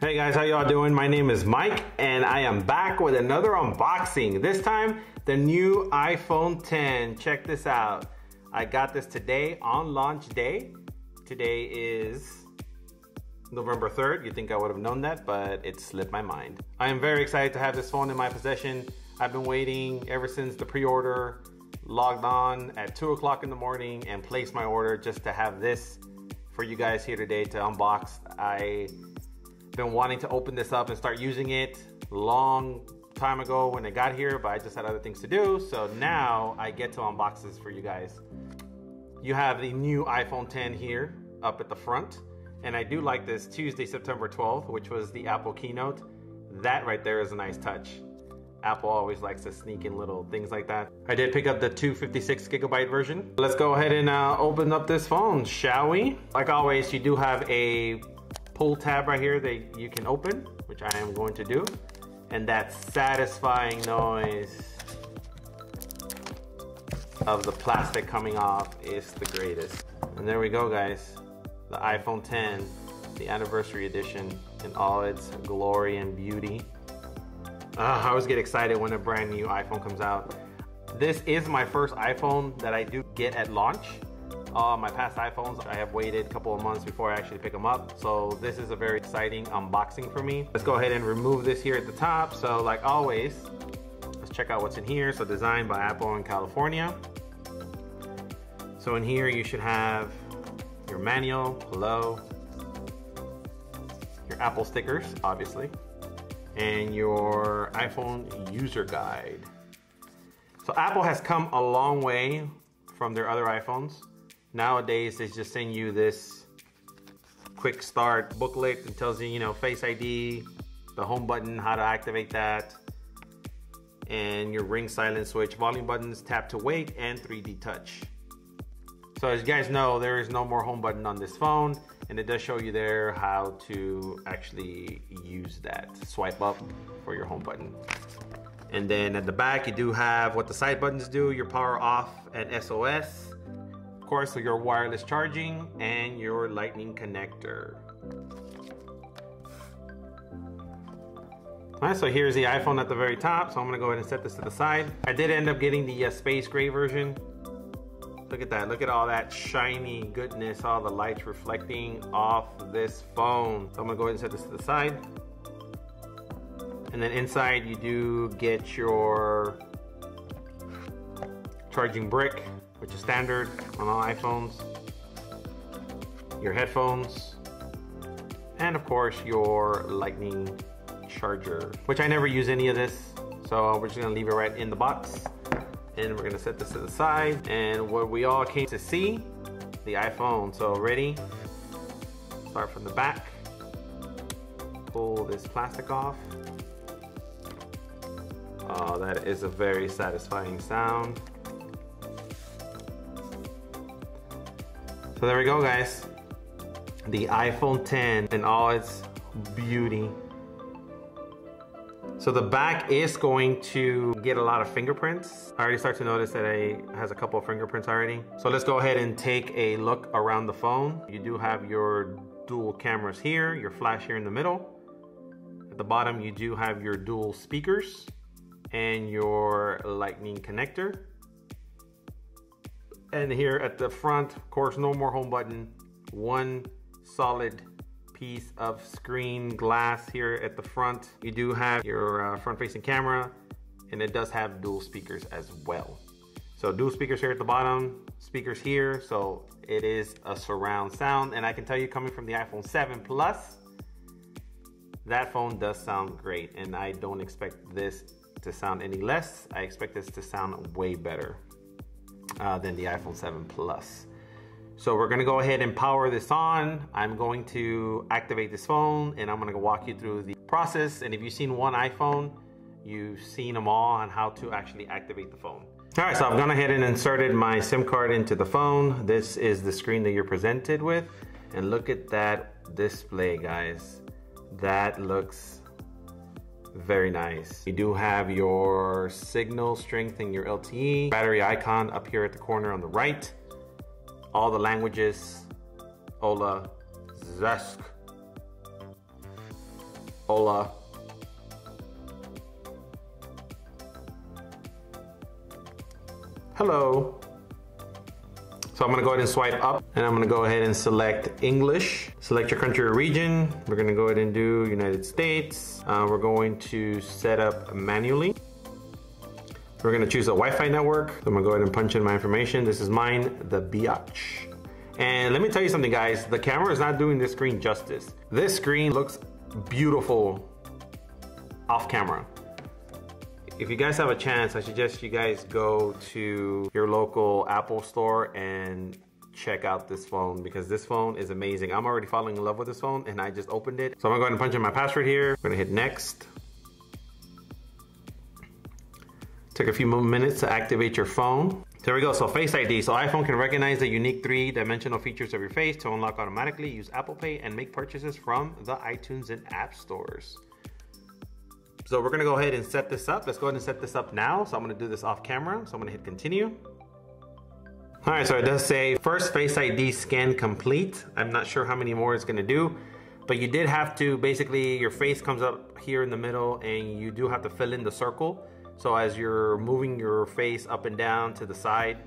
Hey guys, how y'all doing? My name is Mike and I am back with another unboxing. This time, the new iPhone X. Check this out. I got this today on launch day. Today is November 3rd. You'd think I would have known that, but it slipped my mind. I am very excited to have this phone in my possession. I've been waiting ever since the pre-order, logged on at 2 o'clock in the morning and placed my order just to have this for you guys here today to unbox. I've been wanting to open this up and start using it long time ago when it got here, but I just had other things to do. So now I get to unbox this for you guys. You have the new iPhone X here up at the front. And I do like this Tuesday, September 12th, which was the Apple keynote. That right there is a nice touch. Apple always likes to sneak in little things like that. I did pick up the 256 gigabyte version. Let's go ahead and open up this phone, shall we? Like always, you do have a pull tab right here that you can open, which I am going to do. And that satisfying noise of the plastic coming off is the greatest. And there we go, guys. The iPhone X, the anniversary edition in all its glory and beauty. I always get excited when a brand new iPhone comes out. This is my first iPhone that I do get at launch. My past iPhones, I have waited a couple of months before I actually pick them up. So this is a very exciting unboxing for me. Let's go ahead and remove this here at the top. So like always, let's check out what's in here. So designed by Apple in California. So in here you should have your manual, hello, your Apple stickers, obviously, and your iPhone user guide. So Apple has come a long way from their other iPhones. Nowadays, they just send you this quick start booklet that tells you, Face ID, the home button, how to activate that, and your ring silent switch, volume buttons, tap to wake, and 3D touch. So as you guys know, there is no more home button on this phone, and it does show you there how to actually use that. Swipe up for your home button. And then at the back, you do have what the side buttons do, your power off and SOS. Of course, so your wireless charging and your lightning connector. All right, so here's the iPhone at the very top. So I'm gonna go ahead and set this to the side. I did end up getting the space gray version. Look at that, look at all that shiny goodness, all the lights reflecting off this phone. So I'm gonna go ahead and set this to the side. And then inside you do get your charging brick, which is standard on all iPhones. Your headphones. And of course your lightning charger, which I never use any of this. So we're just gonna leave it right in the box. And we're gonna set this to the side. And what we all came to see, the iPhone. So ready? Start from the back. Pull this plastic off. Oh, that is a very satisfying sound. So there we go, guys. The iPhone X in all its beauty. So the back is going to get a lot of fingerprints. I already start to notice that it has a couple of fingerprints already. So let's go ahead and take a look around the phone. You do have your dual cameras here, your flash here in the middle. At the bottom, you do have your dual speakers and your lightning connector. And here at the front, of course, no more home button. One solid piece of screen glass here at the front. You do have your front-facing camera, and it does have dual speakers as well. So dual speakers here at the bottom, speakers here, so it is a surround sound. And I can tell you, coming from the iPhone 7 Plus, that phone does sound great, and I don't expect this to sound any less. I expect this to sound way better than the iPhone 7 Plus. So we're gonna go ahead and power this on. I'm going to activate this phone and I'm gonna walk you through the process. And if you've seen one iPhone, you've seen them all on how to actually activate the phone. All right, so I've gone ahead and inserted my SIM card into the phone. This is the screen that you're presented with. And look at that display, guys. That looks very nice. You do have your signal strength and your LTE, battery icon up here at the corner on the right. All the languages, Ola, Zesk. Hola. Hello. So I'm gonna go ahead and swipe up, and I'm gonna go ahead and select English. Select your country or region. We're gonna go ahead and do United States. We're going to set up manually. We're gonna choose a Wi-Fi network. So I'm gonna go ahead and punch in my information. This is mine, the biatch. And let me tell you something, guys. The camera is not doing this screen justice. This screen looks beautiful off camera. If you guys have a chance, I suggest you guys go to your local Apple store and check out this phone, because this phone is amazing. I'm already falling in love with this phone and I just opened it. So I'm gonna go ahead and punch in my password here. I'm gonna hit next. Take a few minutes to activate your phone. There we go, so Face ID. So iPhone can recognize the unique three-dimensional features of your face to unlock automatically, use Apple Pay, and make purchases from the iTunes and App Stores. So we're gonna go ahead and set this up. Let's go ahead and set this up now. So I'm gonna do this off camera. So I'm gonna hit continue. All right, so it does say first Face ID scan complete. I'm not sure how many more it's gonna do, but you did have to, basically your face comes up here in the middle and you do have to fill in the circle. So as you're moving your face up and down to the side,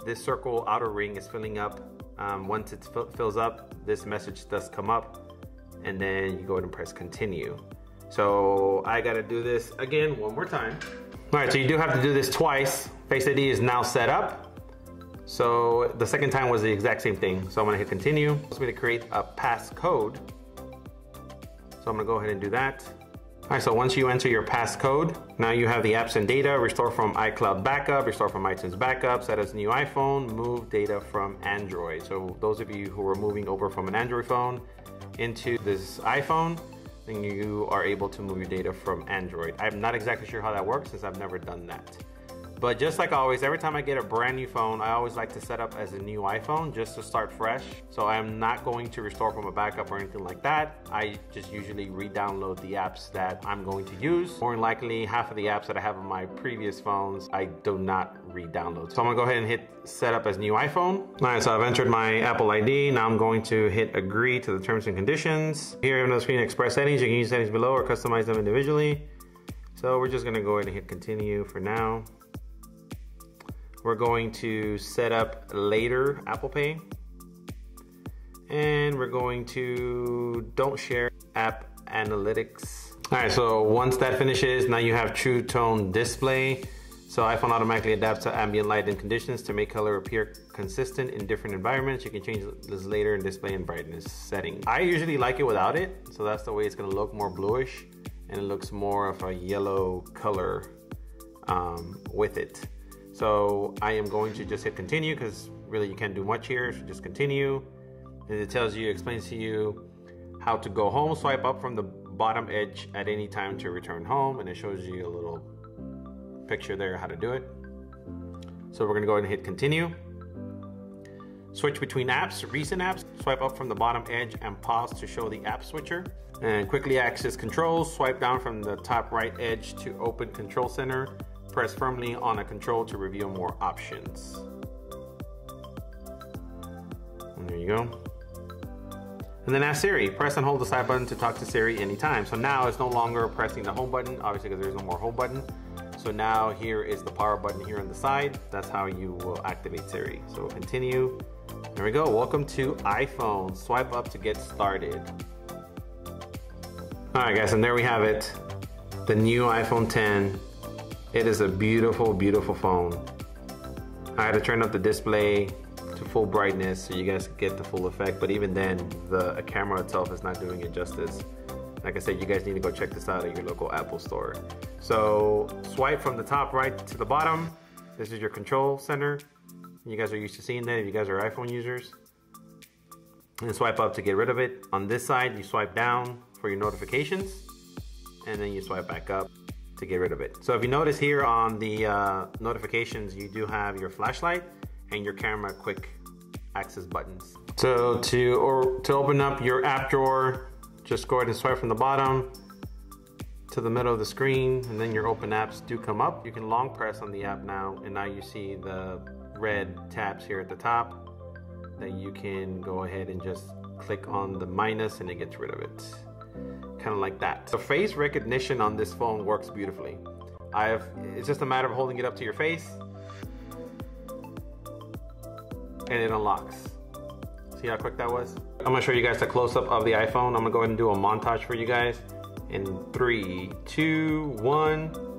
this circle outer ring is filling up. Once it fills up, this message does come up, and then you go ahead and press continue. So I gotta do this again one more time. All right, so you do have to do this twice. Face ID is now set up. So the second time was the exact same thing. So I'm gonna hit continue. It's going to create a passcode. So I'm gonna go ahead and do that. All right, so once you enter your passcode, now you have the apps and data, restore from iCloud backup, restore from iTunes backup, set as new iPhone, move data from Android. So those of you who are moving over from an Android phone into this iPhone, then you are able to move your data from Android. I'm not exactly sure how that works since I've never done that. But just like always, every time I get a brand new phone, I always like to set up as a new iPhone just to start fresh. So I'm not going to restore from a backup or anything like that. I just usually re-download the apps that I'm going to use. More than likely, half of the apps that I have on my previous phones, I do not re-download. So I'm gonna go ahead and hit set up as new iPhone. All right, so I've entered my Apple ID. Now I'm going to hit agree to the terms and conditions. Here on the screen, express settings. You can use settings below or customize them individually. So we're just gonna go ahead and hit continue for now. We're going to set up later Apple Pay. And we're going to don't share app analytics. All right, so once that finishes, now you have True Tone Display. So iPhone automatically adapts to ambient light and conditions to make color appear consistent in different environments. You can change this later in display and brightness settings. I usually like it without it. So that's the way it's gonna look, more bluish, and it looks more of a yellow color with it. So I am going to just hit continue because really you can't do much here. So just continue. And it tells you, explains to you how to go home. Swipe up from the bottom edge at any time to return home. And it shows you a little picture there how to do it. So we're gonna go ahead and hit continue. Switch between apps, recent apps. Swipe up from the bottom edge and pause to show the app switcher. And quickly access controls. Swipe down from the top right edge to open Control Center. Press firmly on a control to reveal more options. And there you go. And then ask Siri. Press and hold the side button to talk to Siri anytime. So now it's no longer pressing the home button, obviously because there's no more home button. So now here is the power button here on the side. That's how you will activate Siri. So continue. There we go. Welcome to iPhone. Swipe up to get started. All right, guys, and there we have it. The new iPhone 10. It is a beautiful, beautiful phone. I had to turn up the display to full brightness so you guys get the full effect, but even then, the camera itself is not doing it justice. Like I said, you guys need to go check this out at your local Apple store. So swipe from the top right to the bottom. This is your control center. You guys are used to seeing that if you guys are iPhone users. And swipe up to get rid of it. On this side, you swipe down for your notifications, and then you swipe back up to get rid of it. So if you notice here on the notifications, you do have your flashlight and your camera quick access buttons. So to open up your app drawer, just go ahead and swipe from the bottom to the middle of the screen, and then your open apps do come up. You can long press on the app now, and now you see the red tabs here at the top that you can go ahead and just click on the minus and it gets rid of it. kind of like that. The face recognition on this phone works beautifully. It's just a matter of holding it up to your face and it unlocks. See how quick that was? I'm gonna show you guys a close-up of the iPhone. I'm gonna go ahead and do a montage for you guys in 3, 2, 1.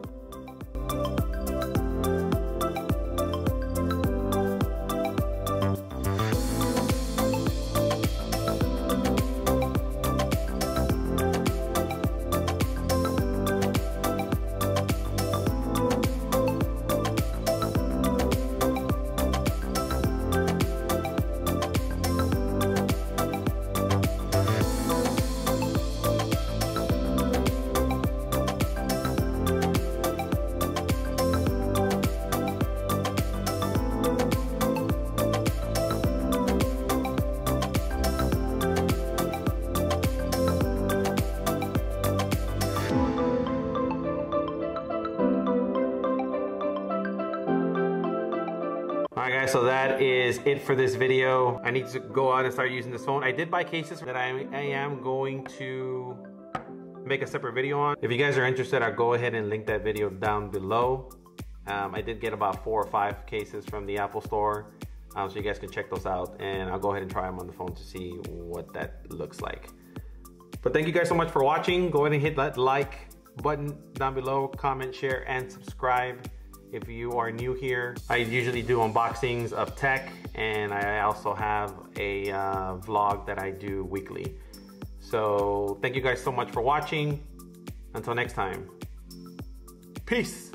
Alright guys, so that is it for this video. I need to go out and start using this phone. I did buy cases that I am going to make a separate video on. If you guys are interested, I'll go ahead and link that video down below. I did get about 4 or 5 cases from the Apple Store, so you guys can check those out, and I'll go ahead and try them on the phone to see what that looks like. But thank you guys so much for watching. Go ahead and hit that like button down below, comment, share, and subscribe. If you are new here, I usually do unboxings of tech, and I also have a vlog that I do weekly. So thank you guys so much for watching. Until next time, peace.